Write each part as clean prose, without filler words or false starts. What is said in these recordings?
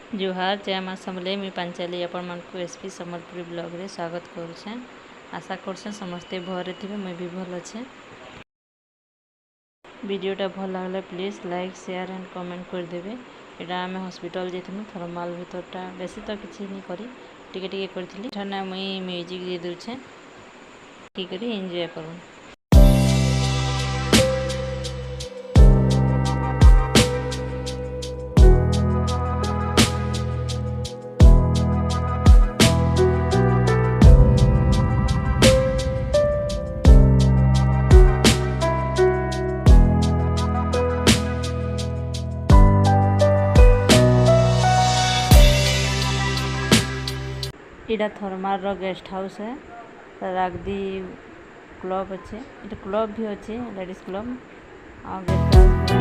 जुहार जय माँ समले मुई पांचाली आपण मानक एसपी sambalpuri ब्लॉग रे स्वागत करुछे। आशा करछे समस्ते भरे थे मुई भी भल अच्छे। वीडियोटा भल लगले please like share and comment कर देबे। एटा आम हॉस्पिटल जेथिनु थर्माल भीतरटा बेसी तो किछि नहीं करी टिके टिके करथिली ठना मुई म्यूजिक दे दोछे ठीक करी एंजॉय करू। इटा थर्माल रो गेस्ट हाउस है रागदी क्लब अच्छे इटा क्लब भी अच्छे लेडीज क्लब और गेस्ट हाउस है।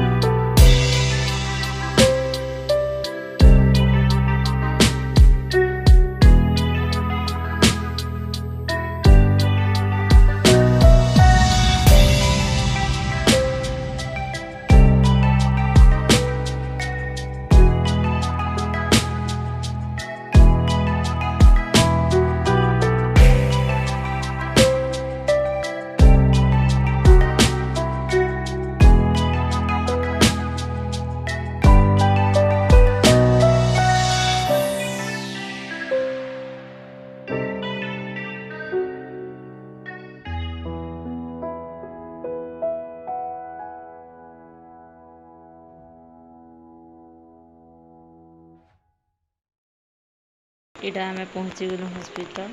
इटा आम पहुँची गलु हॉस्पिटल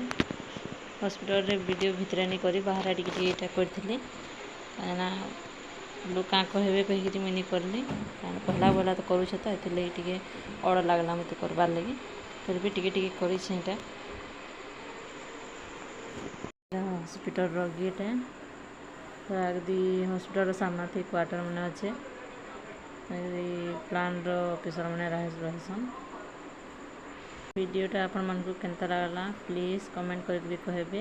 रे वीडियो भितर नहीं करी बाहर टिके इटा करी लोग क्या कहे कहीकि मुझे करली कहला बोला तो करुचे तो ये टे अड़ लगला मत करवार लगी फिर भी टिके करी हॉस्पिटल रो गेट है आगदी हॉस्पिटल सामना थी क्वार्टर मैंने अच्छे प्लान रो ऑफिसर मैंने रहसन। वीडियोटा आपण मानकु केनता लागला प्लीज कमेंट करके कहबे।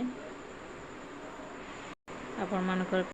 आपण मानकर